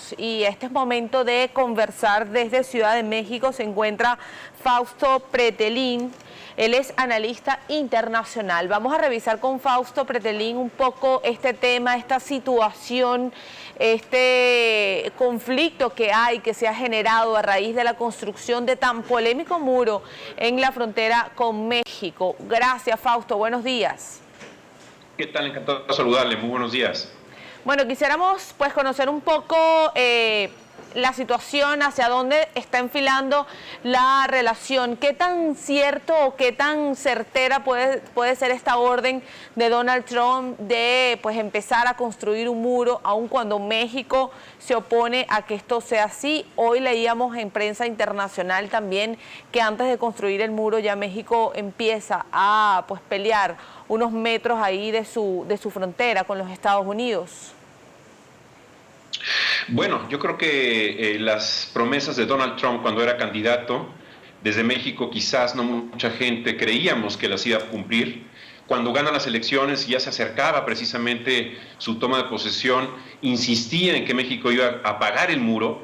amigos, y este es momento de conversar desde Ciudad de México. Se encuentra Fausto Pretelín, él es analista internacional. Vamos a revisar con Fausto Pretelín un poco este tema, esta situación, este conflicto que hay, que se ha generado a raíz de la construcción de tan polémico muro en la frontera con México. Gracias, Fausto, buenos días. ¿Qué tal? Encantado de saludarle. Muy buenos días. Bueno, quisiéramos pues conocer un poco la situación, hacia dónde está enfilando la relación. ¿Qué tan cierto o qué tan certera puede ser esta orden de Donald Trump de pues empezar a construir un muro, aun cuando México se opone a que esto sea así? Hoy leíamos en prensa internacional también que antes de construir el muro ya México empieza a pues pelear unos metros ahí de su frontera con los Estados Unidos. Bueno, yo creo que las promesas de Donald Trump cuando era candidato, desde México quizás no mucha gente creíamos que las iba a cumplir. Cuando gana las elecciones y ya se acercaba precisamente su toma de posesión, insistía en que México iba a pagar el muro,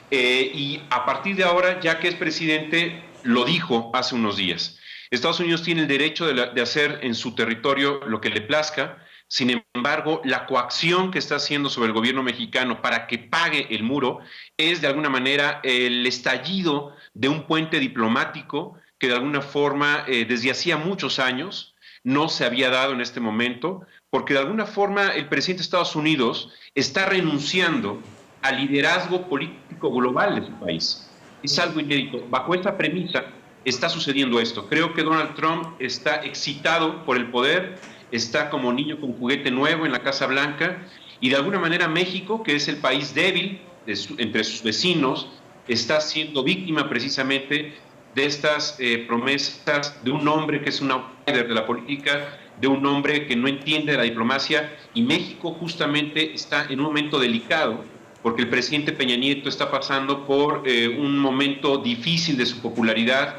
y a partir de ahora, ya que es presidente, lo dijo hace unos días. Estados Unidos tiene el derecho de hacer en su territorio lo que le plazca. Sin embargo, la coacción que está haciendo sobre el gobierno mexicano para que pague el muro es de alguna manera el estallido de un puente diplomático que de alguna forma desde hacía muchos años no se había dado en este momento, porque de alguna forma el presidente de Estados Unidos está renunciando al liderazgo político global de su país. Es algo inédito. Bajo esta premisa está sucediendo esto. Creo que Donald Trump está excitado por el poder, está como niño con juguete nuevo en la Casa Blanca, y de alguna manera México, que es el país débil entre sus vecinos, está siendo víctima precisamente de estas promesas de un hombre que es un outsider de la política, de un hombre que no entiende la diplomacia, y México justamente está en un momento delicado, porque el presidente Peña Nieto está pasando por un momento difícil de su popularidad.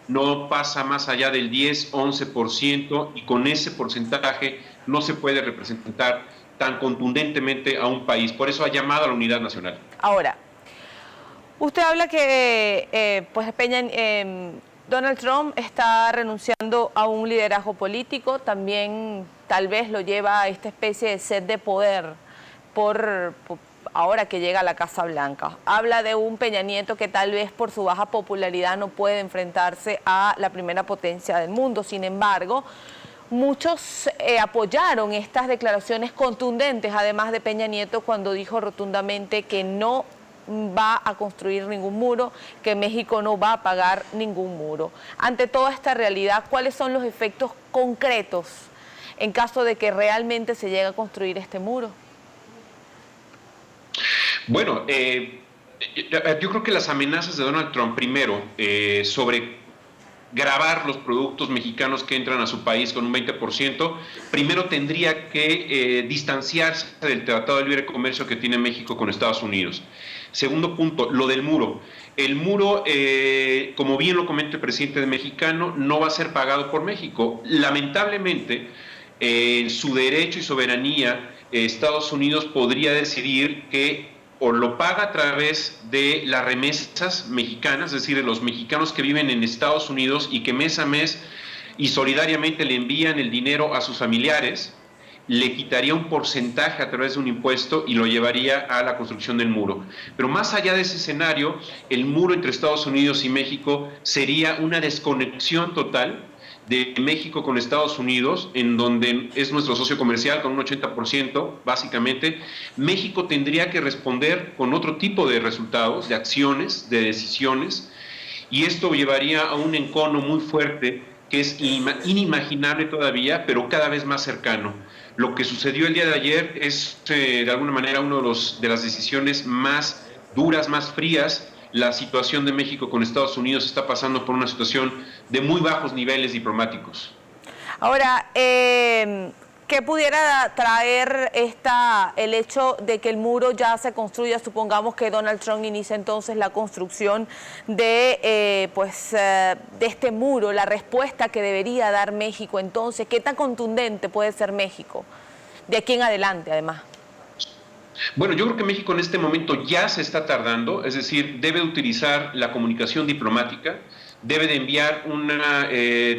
No pasa más allá del 10-11%, y con ese porcentaje no se puede representar tan contundentemente a un país. Por eso ha llamado a la unidad nacional. Ahora, usted habla que Donald Trump está renunciando a un liderazgo político, también tal vez lo lleva a esta especie de sed de poder por ahora que llega a la Casa Blanca. Habla de un Peña Nieto que tal vez por su baja popularidad no puede enfrentarse a la primera potencia del mundo. Sin embargo, muchos apoyaron estas declaraciones contundentes, además de Peña Nieto, cuando dijo rotundamente que no va a construir ningún muro, que México no va a pagar ningún muro. Ante toda esta realidad, ¿cuáles son los efectos concretos en caso de que realmente se llegue a construir este muro? Bueno, yo creo que las amenazas de Donald Trump, primero, sobre gravar los productos mexicanos que entran a su país con un 20%, primero tendría que distanciarse del Tratado de Libre Comercio que tiene México con Estados Unidos. Segundo punto, lo del muro. El muro, como bien lo comenta el presidente mexicano, no va a ser pagado por México. Lamentablemente, su derecho y soberanía, Estados Unidos podría decidir que o lo paga a través de las remesas mexicanas, es decir, de los mexicanos que viven en Estados Unidos y que mes a mes y solidariamente le envían el dinero a sus familiares, le quitaría un porcentaje a través de un impuesto y lo llevaría a la construcción del muro. Pero más allá de ese escenario, el muro entre Estados Unidos y México sería una desconexión total de México con Estados Unidos, en donde es nuestro socio comercial con un 80%, básicamente. México tendría que responder con otro tipo de resultados, de acciones, de decisiones, y esto llevaría a un encono muy fuerte que es inimaginable todavía, pero cada vez más cercano. Lo que sucedió el día de ayer es, de alguna manera, una de las decisiones más duras, más frías. La situación de México con Estados Unidos está pasando por una situación de muy bajos niveles diplomáticos. Ahora, ¿qué pudiera traer el hecho de que el muro ya se construya? Supongamos que Donald Trump inicia entonces la construcción de este muro, la respuesta que debería dar México. Entonces, ¿qué tan contundente puede ser México de aquí en adelante, además? Bueno, yo creo que México en este momento ya se está tardando, es decir, debe utilizar la comunicación diplomática, debe de enviar una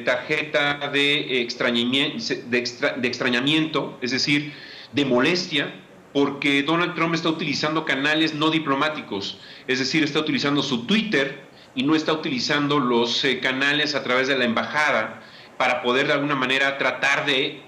tarjeta de extrañamiento, es decir, de molestia, porque Donald Trump está utilizando canales no diplomáticos, es decir, está utilizando su Twitter y no está utilizando los canales a través de la embajada para poder de alguna manera tratar de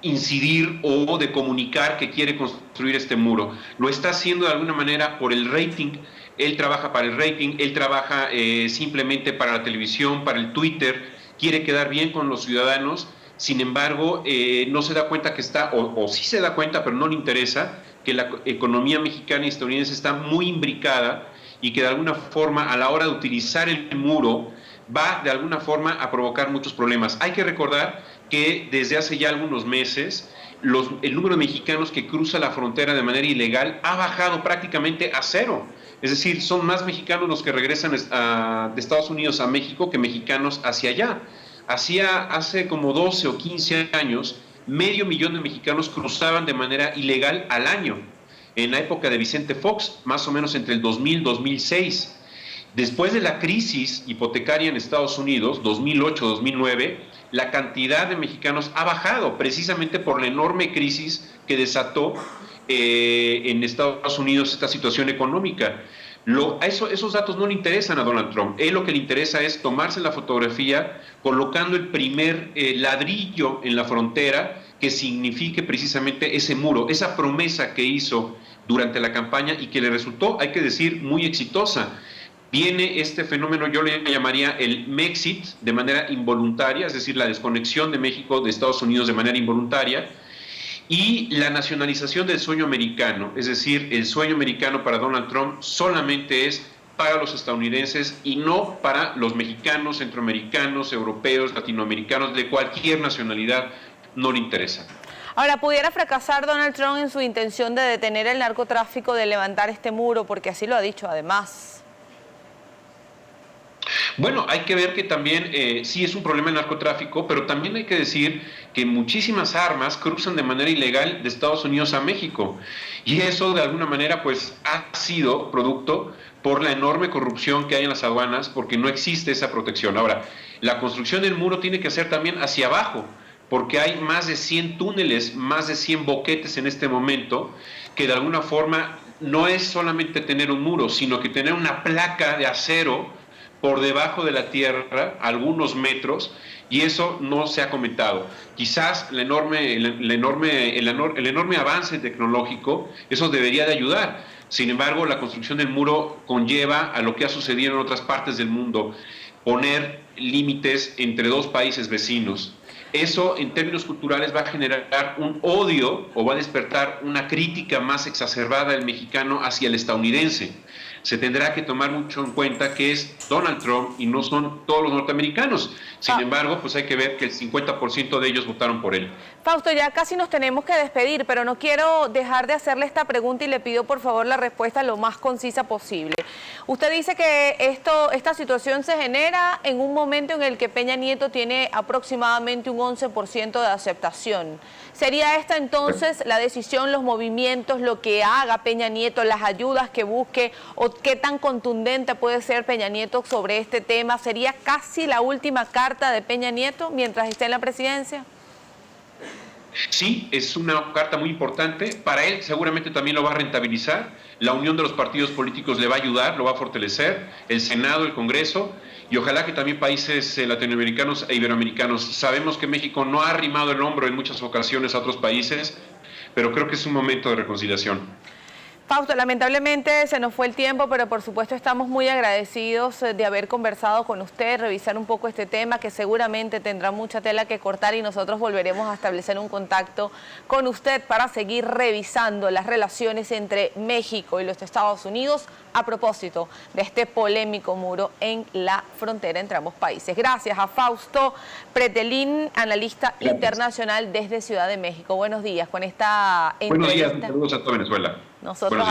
incidir o de comunicar que quiere construir este muro. Lo está haciendo de alguna manera por el rating. Él trabaja para el rating, él trabaja simplemente para la televisión, para el Twitter, quiere quedar bien con los ciudadanos. Sin embargo, no se da cuenta que está, o sí se da cuenta, pero no le interesa, que la economía mexicana y estadounidense está muy imbricada y que de alguna forma a la hora de utilizar el muro va de alguna forma a provocar muchos problemas. Hay que recordar que desde hace ya algunos meses el número de mexicanos que cruza la frontera de manera ilegal ha bajado prácticamente a cero. Es decir, son más mexicanos los que regresan de Estados Unidos a México que mexicanos hacia allá. Hace como 12 o 15 años, 500,000 de mexicanos cruzaban de manera ilegal al año. En la época de Vicente Fox, más o menos entre el 2000 y 2006. Después de la crisis hipotecaria en Estados Unidos, 2008-2009, la cantidad de mexicanos ha bajado precisamente por la enorme crisis que desató en Estados Unidos esta situación económica. Esos datos no le interesan a Donald Trump. Él lo que le interesa es tomarse la fotografía colocando el primer ladrillo en la frontera que signifique precisamente ese muro, esa promesa que hizo durante la campaña y que le resultó, hay que decir, muy exitosa. Viene este fenómeno, yo le llamaría el Mexit, de manera involuntaria, es decir, la desconexión de México de Estados Unidos de manera involuntaria, y la nacionalización del sueño americano, es decir, el sueño americano para Donald Trump solamente es para los estadounidenses y no para los mexicanos, centroamericanos, europeos, latinoamericanos, de cualquier nacionalidad, no le interesa. Ahora, ¿pudiera fracasar Donald Trump en su intención de detener el narcotráfico, de levantar este muro? Porque así lo ha dicho además. Bueno, hay que ver que también sí es un problema el narcotráfico, pero también hay que decir que muchísimas armas cruzan de manera ilegal de Estados Unidos a México. Y eso de alguna manera pues ha sido producto por la enorme corrupción que hay en las aduanas, porque no existe esa protección. Ahora, la construcción del muro tiene que ser también hacia abajo, porque hay más de 100 túneles, más de 100 boquetes en este momento, que de alguna forma no es solamente tener un muro, sino que tener una placa de acero por debajo de la tierra, algunos metros, y eso no se ha comentado. Quizás el enorme avance tecnológico, eso debería de ayudar. Sin embargo, la construcción del muro conlleva a lo que ha sucedido en otras partes del mundo, poner límites entre dos países vecinos. Eso, en términos culturales, va a generar un odio o va a despertar una crítica más exacerbada del mexicano hacia el estadounidense. Se tendrá que tomar mucho en cuenta que es Donald Trump y no son todos los norteamericanos. Sin embargo, pues hay que ver que el 50% de ellos votaron por él. Fausto, ya casi nos tenemos que despedir, pero no quiero dejar de hacerle esta pregunta y le pido por favor la respuesta lo más concisa posible. Usted dice que esta situación se genera en un momento en el que Peña Nieto tiene aproximadamente un 11% de aceptación. ¿Sería esta entonces la decisión, los movimientos, lo que haga Peña Nieto, las ayudas que busque, o qué tan contundente puede ser Peña Nieto sobre este tema? ¿Sería casi la última carta de Peña Nieto mientras esté en la presidencia? Sí, es una carta muy importante. Para él seguramente también lo va a rentabilizar. La unión de los partidos políticos le va a ayudar, lo va a fortalecer. El Senado, el Congreso, y ojalá que también países latinoamericanos e iberoamericanos. Sabemos que México no ha arrimado el hombro en muchas ocasiones a otros países, pero creo que es un momento de reconciliación. Fausto, lamentablemente se nos fue el tiempo, pero por supuesto estamos muy agradecidos de haber conversado con usted, revisar un poco este tema que seguramente tendrá mucha tela que cortar y nosotros volveremos a establecer un contacto con usted para seguir revisando las relaciones entre México y los Estados Unidos a propósito de este polémico muro en la frontera entre ambos países. Gracias a Fausto Pretelín, analista internacional desde Ciudad de México. Buenos días con esta entrevista. Buenos días, saludos a toda Venezuela. Nosotros